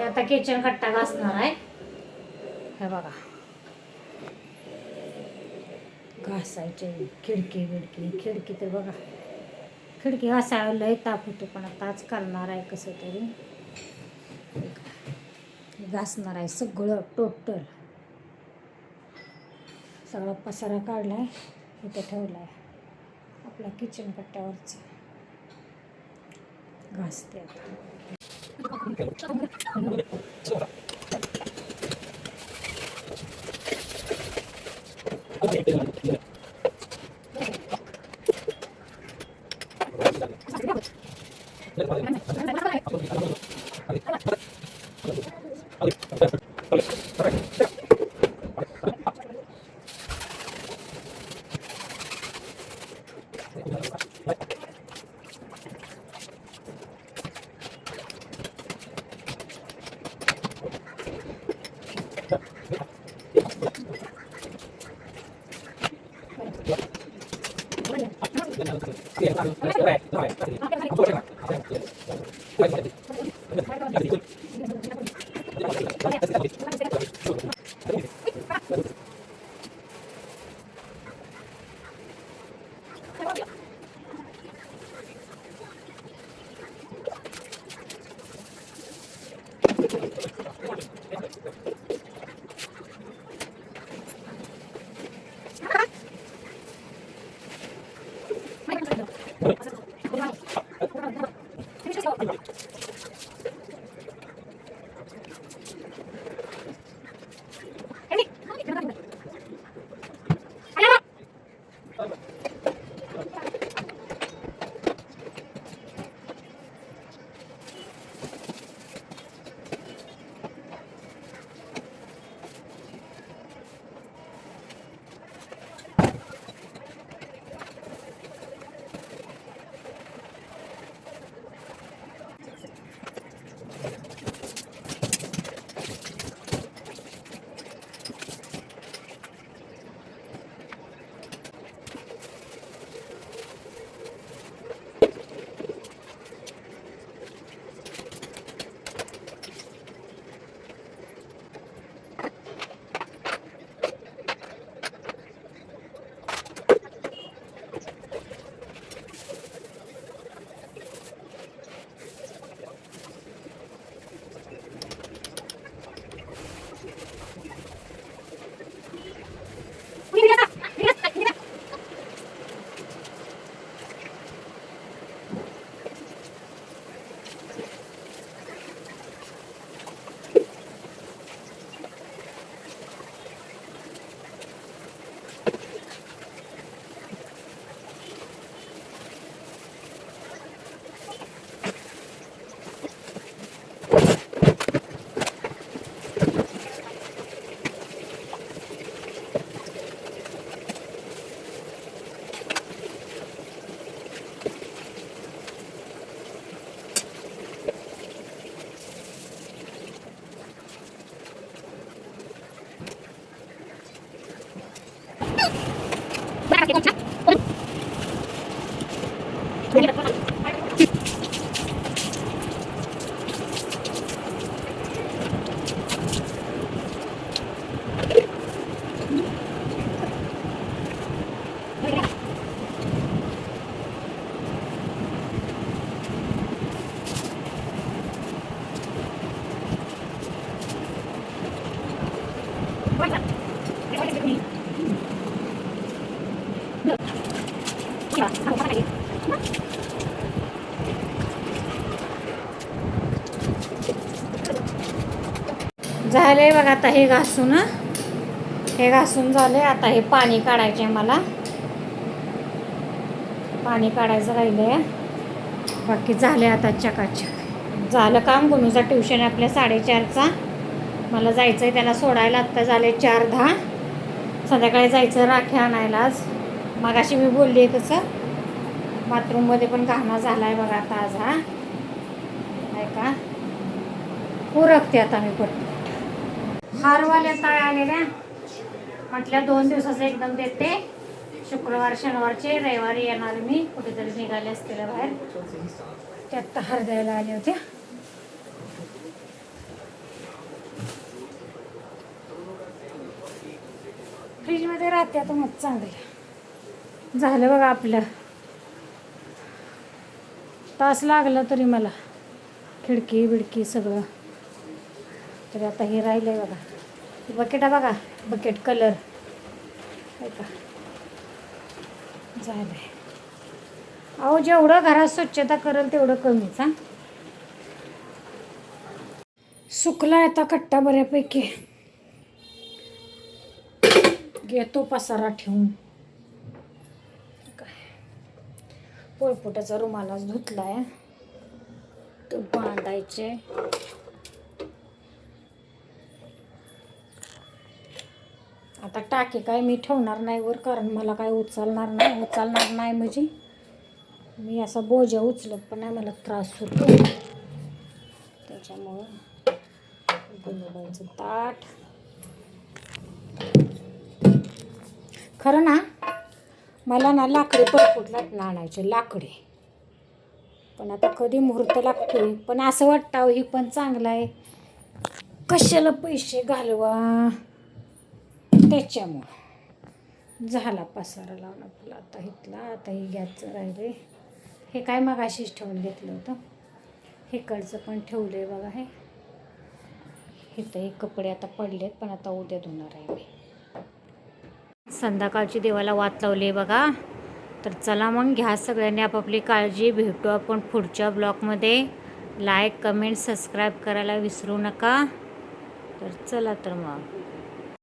आता किचन कट्टा घासणार आहे. हे बघा घासायचे खिडकी तर बघा खिडकी घासायला लय ताप होतो, पण आता आज करणार आहे कसं तरी. घासणार आहे सगळं टोटल, सगळा पसारा काढलाय इथे ठेवलाय आपल्या किचन कट्ट्यावरच. घासते आता. झाले बघा आता हे घासून, हे घासून झाले. आता हे पाणी काढायचे, मला पाणी काढायचं राहिले. बाकी झाले आता चकाचक झालं काम. गुणूचा ट्युशन आहे आपल्या 4:30चा. मला जायचं आहे त्याला सोडायला. आत्ता झाले 4:10. संध्याकाळी जायचं राख्या आणायला. आज मगाशी मी बोलली आहे तसं. बाथरूममध्ये पण घाणा झाला आहे बघा आता आज. हा आहे का उरकते आता मी पण. हारवाल्या ताळ्या आलेल्या म्हटल्या 2 दिवसाचं एकदम देते. शुक्रवार शनिवारचे रविवारी येणार मी. कुठेतरी निघाले असतील बाहेर, त्यात हार द्यायला आले होते. मध्ये राहते आता मग चांगलं झालं बघा आपलं. तास लागला तरी मला खिडकी बिडकी सगळं. तरी आता हे राहिलं आहे बघा. बकेट आहे बघा, बकेट कलर आहे का झालं आहे. अहो जेवढं घरात स्वच्छता करेल तेवढं कमीच. हां सुकला आता कट्टा बऱ्यापैकी. घेतो पसारा ठेवून. काय पोळपोटाचा रुमालाच धुतलाय, तो बांधायचे. आता टाके काय मी ठेवणार नाही वर, कारण मला काय उचलणार नाही म्हणजे मी असा बोजा उचलत पण नाही, मला त्रास होतो त्याच्यामुळं. गुलाबाचं ताट खरं ना, मला ना लाकडे पोळपोटला आणायचे लाकडे, पण आता कधी मुहूर्त लागतोय. पण असं वाटतं ही पण चांगलं आहे, कशाला पैसे घालवा, त्याच्यामुळं. झाला पसारा लावून आपला आता इथला. आता हे गॅसचं राहिले, हे काय मग अशीच ठेवून घेतलं होतं. इकडचं पण ठेवलं आहे बघा. हे इथं हे कपडे आता पडलेत, पण आता उद्या धुणार आहे मी. संध्याकाळची देवाला वात लावली बघा. तर चला मग घ्या सगळ्यांनी आपापली काळजी. भेटू आपण पुढच्या ब्लॉगमध्ये. लाईक कमेंट सबस्क्राईब करायला विसरू नका. तर चला तर मग.